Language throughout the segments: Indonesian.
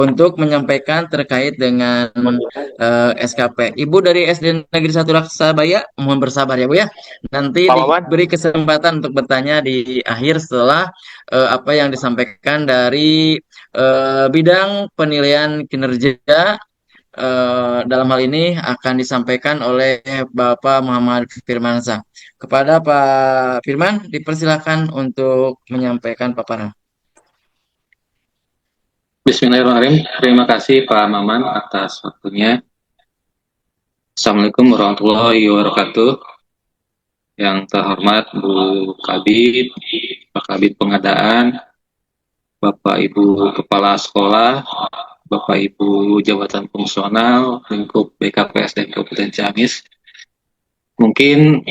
untuk menyampaikan terkait dengan SKP. Ibu dari SD Negeri 1 Laksabaya, mohon bersabar ya Bu ya. Nanti Pak Maman, diberi kesempatan untuk bertanya di akhir setelah apa yang disampaikan dari bidang penilaian kinerja. Dalam hal ini akan disampaikan oleh Bapak Muhammad Firmansyah. Kepada Pak Firman, dipersilakan untuk menyampaikan paparan. Bismillahirrahmanirrahim. Terima kasih Pak Maman atas waktunya. Assalamualaikum warahmatullahi wabarakatuh. Yang terhormat Bu Kabid, Pak Kabid Pengadaan, Bapak Ibu Kepala Sekolah, Bapak Ibu Jabatan Fungsional, Lingkup BKPS dan Kabupaten Ciamis. Mungkin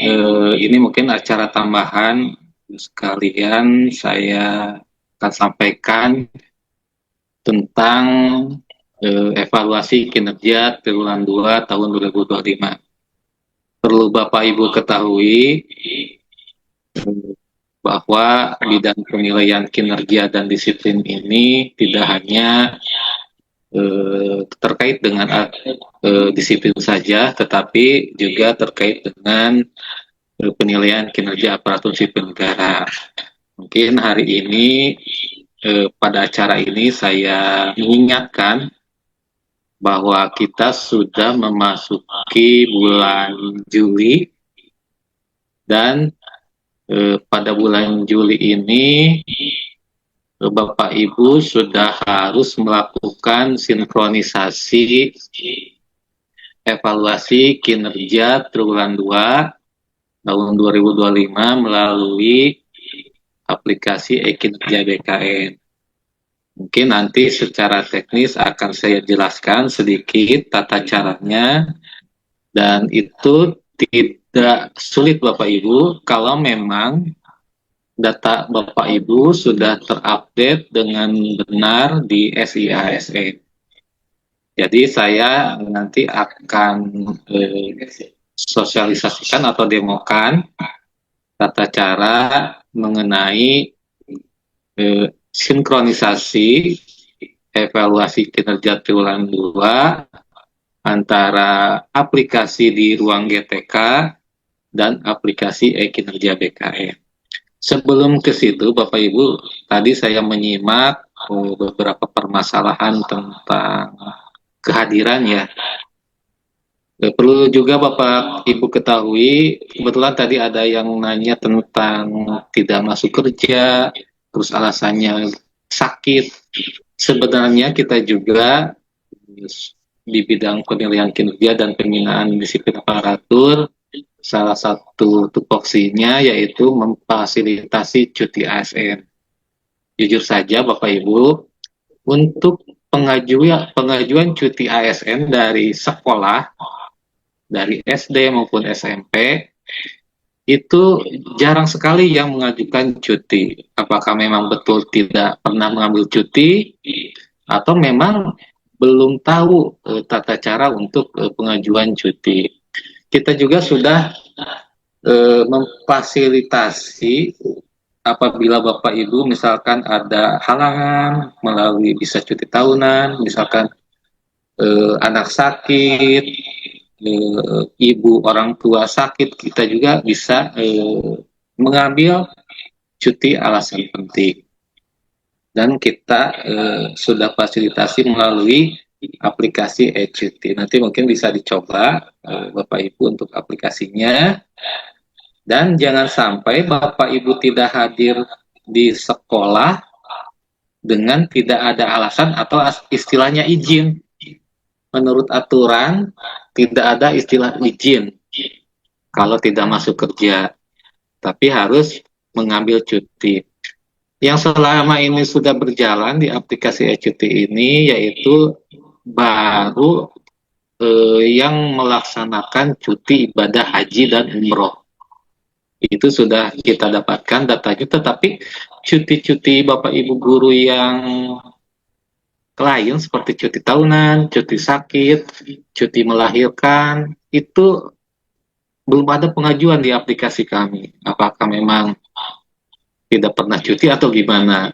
ini mungkin acara tambahan sekalian saya akan sampaikan tentang evaluasi kinerja triwulan 2 tahun 2025. Perlu Bapak Ibu ketahui bahwa bidang penilaian kinerja dan disiplin ini tidak hanya terkait dengan disiplin saja, tetapi juga terkait dengan penilaian kinerja aparatur sipil negara. Mungkin hari ini pada acara ini saya mengingatkan bahwa kita sudah memasuki bulan Juli dan pada bulan Juli ini Bapak Ibu sudah harus melakukan sinkronisasi evaluasi kinerja triwulan 2 tahun 2025 melalui aplikasi e-kinerja BKN. Mungkin nanti secara teknis akan saya jelaskan sedikit tata caranya, dan itu tidak sulit Bapak Ibu kalau memang data Bapak Ibu sudah terupdate dengan benar di SIASN. Jadi saya nanti akan sosialisasikan atau demokan tata cara mengenai sinkronisasi evaluasi kinerja triwulan 2 antara aplikasi di ruang GTK dan aplikasi e-kinerja BKN. Sebelum ke situ, Bapak Ibu, tadi saya menyimak beberapa permasalahan tentang kehadiran ya. Perlu juga Bapak Ibu ketahui, kebetulan tadi ada yang nanya tentang tidak masuk kerja, terus alasannya sakit. Sebenarnya kita juga di bidang penilaian kinerja dan pembinaan disiplin aparatur, salah satu tupoksinya yaitu memfasilitasi cuti ASN. Jujur saja Bapak Ibu, untuk pengajuan cuti ASN dari sekolah, dari SD maupun SMP, itu jarang sekali yang mengajukan cuti. Apakah memang betul tidak pernah mengambil cuti, atau memang belum tahu tata cara untuk pengajuan cuti. Kita juga sudah memfasilitasi apabila Bapak Ibu misalkan ada halangan melalui bisa cuti tahunan, misalkan anak sakit, ibu orang tua sakit, kita juga bisa mengambil cuti alasan penting. Dan kita sudah fasilitasi melalui aplikasi e-cuti. Nanti mungkin bisa dicoba Bapak Ibu untuk aplikasinya. Dan jangan sampai Bapak Ibu tidak hadir di sekolah dengan tidak ada alasan atau istilahnya izin. Menurut aturan tidak ada istilah izin kalau tidak masuk kerja, tapi harus mengambil cuti. Yang selama ini sudah berjalan di aplikasi e-cuti ini yaitu baru yang melaksanakan cuti ibadah haji dan umroh. Itu sudah kita dapatkan datanya, tetapi cuti-cuti Bapak Ibu guru yang lain seperti cuti tahunan, cuti sakit, cuti melahirkan, itu belum ada pengajuan di aplikasi kami. Apakah memang tidak pernah cuti atau gimana?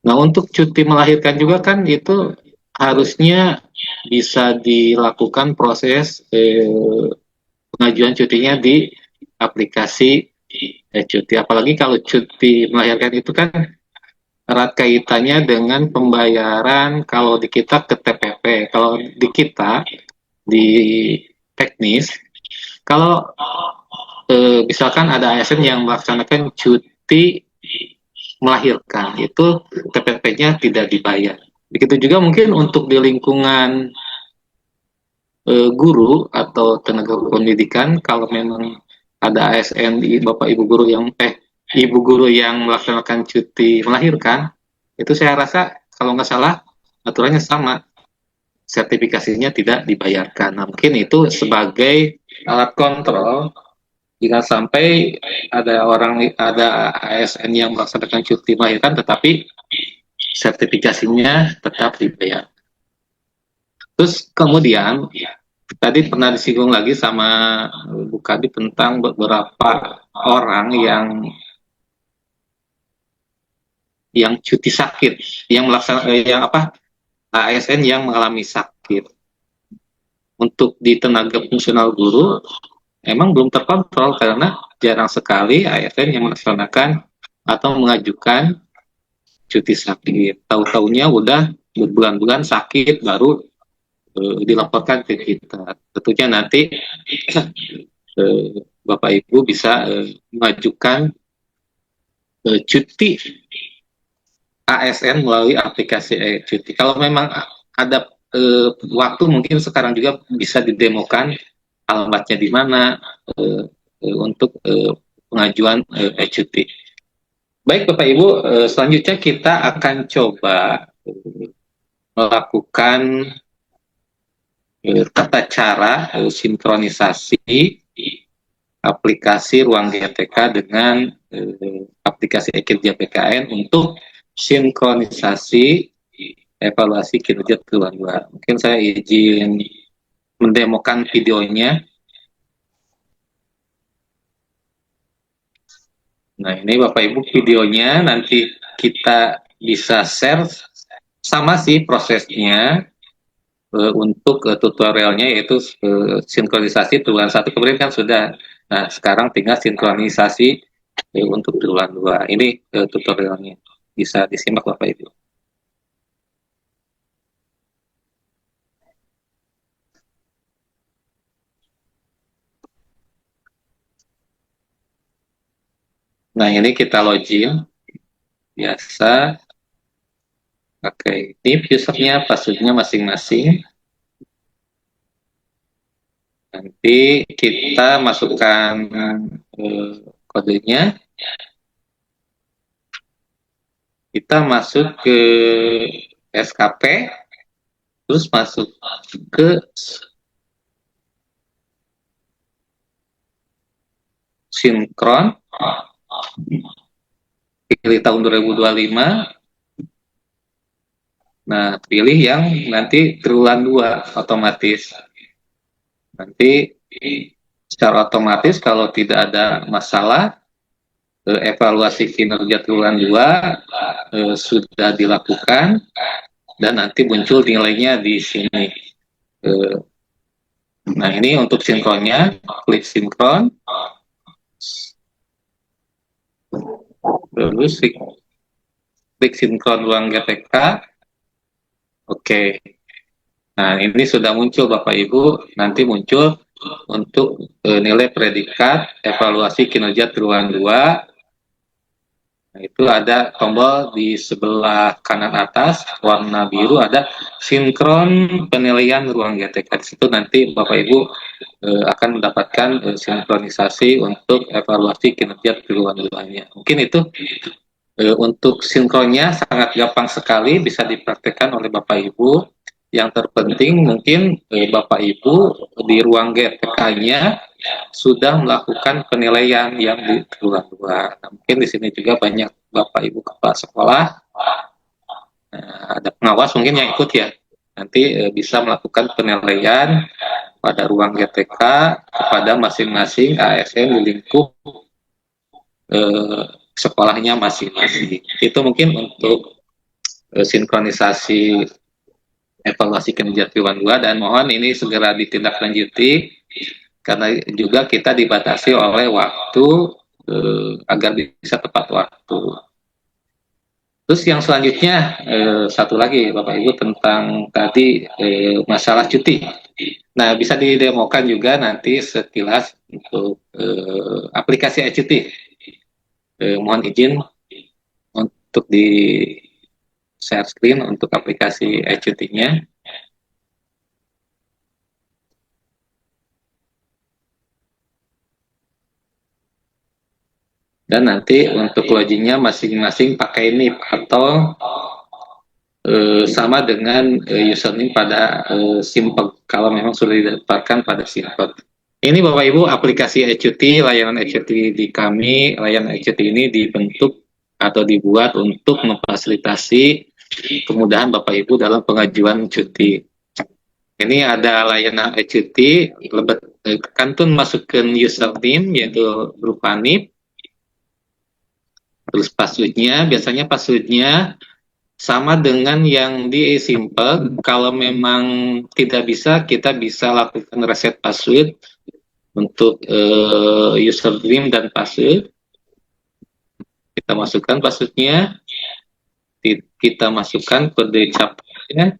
Nah, untuk cuti melahirkan juga kan itu harusnya bisa dilakukan proses pengajuan cutinya di aplikasi cuti. Apalagi kalau cuti melahirkan itu kan erat kaitannya dengan pembayaran kalau di kita ke TPP. Kalau di kita di teknis, kalau misalkan ada ASN yang melaksanakan cuti melahirkan, itu TPP-nya tidak dibayar. Begitu juga mungkin untuk di lingkungan guru atau tenaga pendidikan, kalau memang ada ASN bapak ibu guru yang ibu guru yang melaksanakan cuti melahirkan, itu saya rasa kalau nggak salah aturannya sama, sertifikasinya tidak dibayarkan. Nah, mungkin itu sebagai alat kontrol jika sampai ada ASN yang melaksanakan cuti melahirkan tetapi sertifikasinya tetap dibayar. Terus kemudian tadi pernah disinggung lagi sama Bu Kadi tentang beberapa orang yang cuti sakit, yang ASN yang mengalami sakit. Untuk di tenaga fungsional guru emang belum terkontrol karena jarang sekali ASN yang melaksanakan atau mengajukan cuti sakit. Tahu-taunya udah berbulan-bulan sakit baru dilaporkan ke kita. Tentunya nanti Bapak Ibu bisa mengajukan cuti ASN melalui aplikasi cuti. Kalau memang ada waktu, mungkin sekarang juga bisa didemokan alamatnya di mana untuk pengajuan cuti. Baik Bapak Ibu, selanjutnya kita akan coba melakukan tata cara sinkronisasi aplikasi Ruang GTK dengan aplikasi e-Kerja PKN untuk sinkronisasi evaluasi kinerja triwulan 2. Mungkin saya izin mendemokan videonya. Nah, ini Bapak Ibu videonya, nanti kita bisa share. Sama sih prosesnya untuk tutorialnya, yaitu sinkronisasi triwulan 1 kemarin kan sudah. Nah, sekarang tinggal sinkronisasi untuk triwulan 2. Ini tutorialnya. Bisa disimak Bapak Ibu. Nah, ini kita login. Biasa. Oke, ini usernya, passwordnya masing-masing. Nanti kita masukkan kodenya. Kita masuk ke SKP, terus masuk ke sinkron, pilih tahun 2025. Nah, pilih yang nanti triwulan 2 otomatis. Nanti secara otomatis kalau tidak ada masalah, evaluasi kinerja triwulan 2 sudah dilakukan dan nanti muncul nilainya di sini. Nah, ini untuk sinkronnya, klik sinkron. Terus klik sinkron Ruang GTK. Oke. Nah, ini sudah muncul Bapak Ibu, nanti muncul untuk nilai predikat evaluasi kinerja triwulan 2. Nah, itu ada tombol di sebelah kanan atas warna biru, ada sinkron penilaian Ruang GTK. Di situ nanti Bapak Ibu akan mendapatkan sinkronisasi untuk evaluasi kinerja triwulan 2-nya. Mungkin itu untuk sinkronnya sangat gampang sekali, bisa dipraktekkan oleh Bapak Ibu. Yang terpenting mungkin Bapak Ibu di Ruang GTK-nya sudah melakukan penilaian yang di triwulan 2. Nah, mungkin di sini juga banyak Bapak Ibu kepala sekolah, ada pengawas mungkin yang ikut ya. Nanti bisa melakukan penilaian pada Ruang GTK kepada masing-masing ASN di lingkup sekolahnya masing-masing. Itu mungkin untuk sinkronisasi evaluasi kinerja triwulan 2 dan mohon ini segera ditindaklanjuti karena juga kita dibatasi oleh waktu agar bisa tepat waktu. Terus yang selanjutnya satu lagi Bapak Ibu tentang tadi masalah cuti. Nah, bisa didemokan juga nanti sekilas untuk aplikasi e-cuti. Mohon izin untuk di share screen untuk aplikasi e-cutinya. Dan nanti untuk login-nya masing-masing pakai NIP atau sama dengan username pada Simpel kalau memang sudah didaftarkan pada Simpel. Ini Bapak Ibu aplikasi e-cuti, layanan e-cuti di kami, layanan e-cuti ini dibentuk atau dibuat untuk memfasilitasi kemudahan Bapak Ibu dalam pengajuan cuti. Ini ada layanan e-cuti, kantun masukkan username yaitu berupa NIP, terus passwordnya, biasanya passwordnya sama dengan yang di Simple. Kalau memang tidak bisa, kita bisa lakukan reset password untuk username dan password. Kita masukkan passwordnya, kita masukkan kode captcha,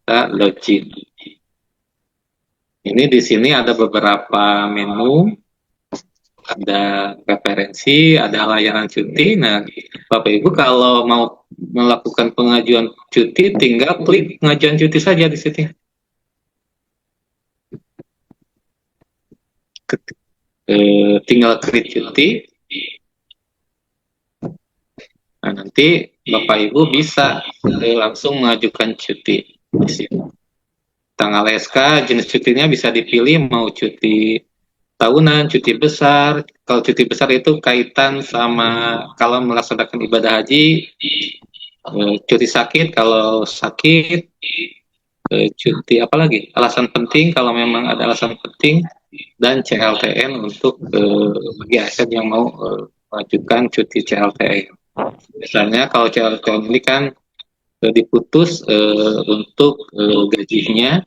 kita login. Ini di sini ada beberapa menu. Ada referensi, ada layanan cuti. Nah, Bapak Ibu kalau mau melakukan pengajuan cuti, tinggal klik pengajuan cuti saja di sini. Tinggal klik cuti. Nah, nanti Bapak Ibu bisa langsung mengajukan cuti di sini. Tanggal SK, jenis cutinya bisa dipilih mau cuti tahunan, cuti besar. Kalau cuti besar itu kaitan sama kalau melaksanakan ibadah haji, cuti sakit kalau sakit, cuti apa lagi? Alasan penting kalau memang ada alasan penting, dan CLTN untuk bagi ASN yang mau mengajukan cuti CLTN. Misalnya kalau CLTN ini kan diputus untuk gajinya,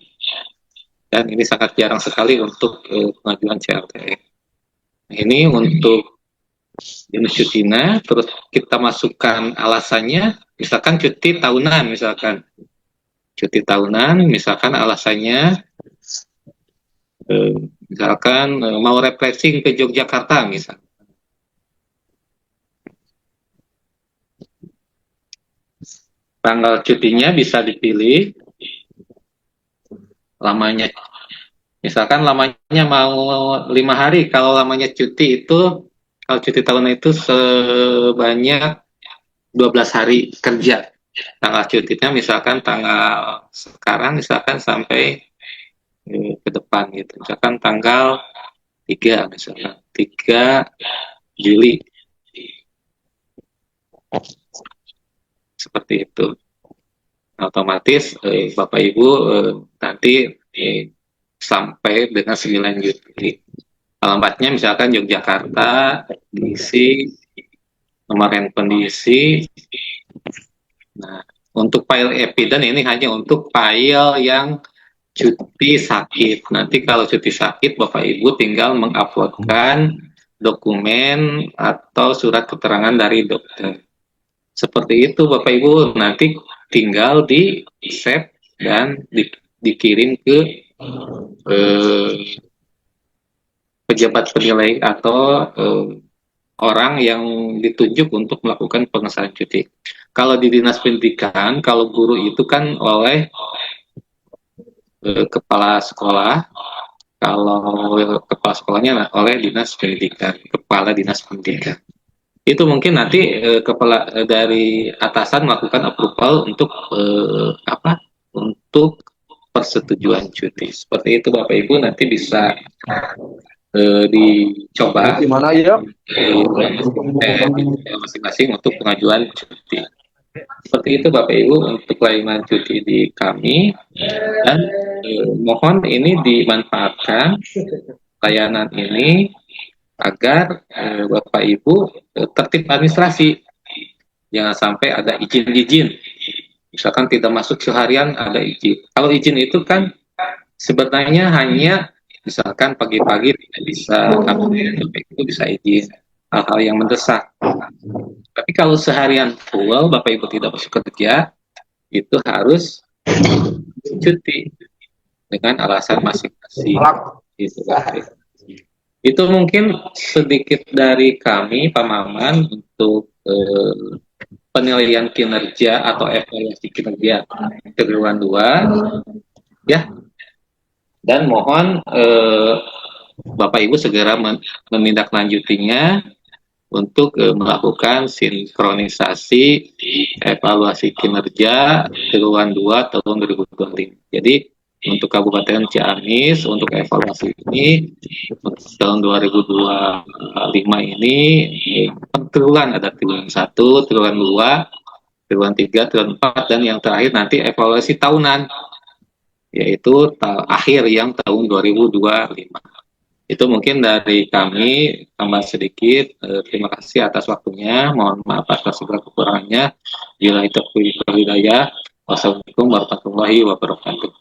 dan ini sangat jarang sekali untuk pengajuan CLTN. Ini untuk jenis cutinya, terus kita masukkan alasannya, misalkan cuti tahunan, misalkan alasannya mau refreshing ke Yogyakarta misalkan. Tanggal cutinya bisa dipilih, lamanya misalkan lamanya mau 5 hari, kalau lamanya cuti itu, kalau cuti tahunan itu sebanyak 12 hari kerja. Tanggal cutinya misalkan tanggal sekarang misalkan sampai ke depan gitu. Misalkan tanggal 3 misalkan 3 Juli. Seperti itu. Otomatis Bapak Ibu nanti sampai dengan 9 Juli. Alamatnya misalkan Yogyakarta, diisi nomor handphone diisi. Nah, untuk file evidence ini hanya untuk file yang cuti sakit. Nanti kalau cuti sakit, Bapak Ibu tinggal menguploadkan dokumen atau surat keterangan dari dokter. Seperti itu Bapak Ibu, nanti tinggal di save dan dikirim ke pejabat penilai atau orang yang ditunjuk untuk melakukan pengesahan cuti. Kalau di dinas pendidikan, kalau guru itu kan oleh kepala sekolah, kalau kepala sekolahnya oleh dinas pendidikan, kepala dinas pendidikan. Itu mungkin nanti kepala dari atasan melakukan approval untuk untuk persetujuan cuti. Seperti itu Bapak Ibu, nanti bisa dicoba gimana ya masing-masing untuk pengajuan cuti. Seperti itu Bapak Ibu untuk layanan cuti di kami, dan mohon ini dimanfaatkan layanan ini agar Bapak Ibu tertib administrasi. Jangan sampai ada izin-izin. Misalkan tidak masuk seharian ada izin. Kalau izin itu kan sebenarnya hanya misalkan pagi-pagi tidak bisa itu bisa izin hal-hal yang mendesak. Tapi kalau seharian full Bapak Ibu tidak masuk kerja, itu harus cuti dengan alasan masing-masing. Gitu, itu mungkin sedikit dari kami Pak Maman untuk penilaian kinerja atau evaluasi kinerja keguruan 2 ya, dan mohon Bapak Ibu segera menindaklanjutinya untuk melakukan sinkronisasi evaluasi kinerja keguruan 2 tahun 2025. Jadi untuk Kabupaten Ciamis untuk evaluasi ini untuk tahun 2025 ini triwulan, ada triwulan 1, triwulan 2, triwulan 3, triwulan 4, dan yang terakhir nanti evaluasi tahunan yaitu akhir yang tahun 2025. Itu mungkin dari kami, tambah sedikit. Terima kasih atas waktunya. Mohon maaf atas segala kekurangannya. Bila itu hidayah. Wassalamualaikum warahmatullahi wabarakatuh.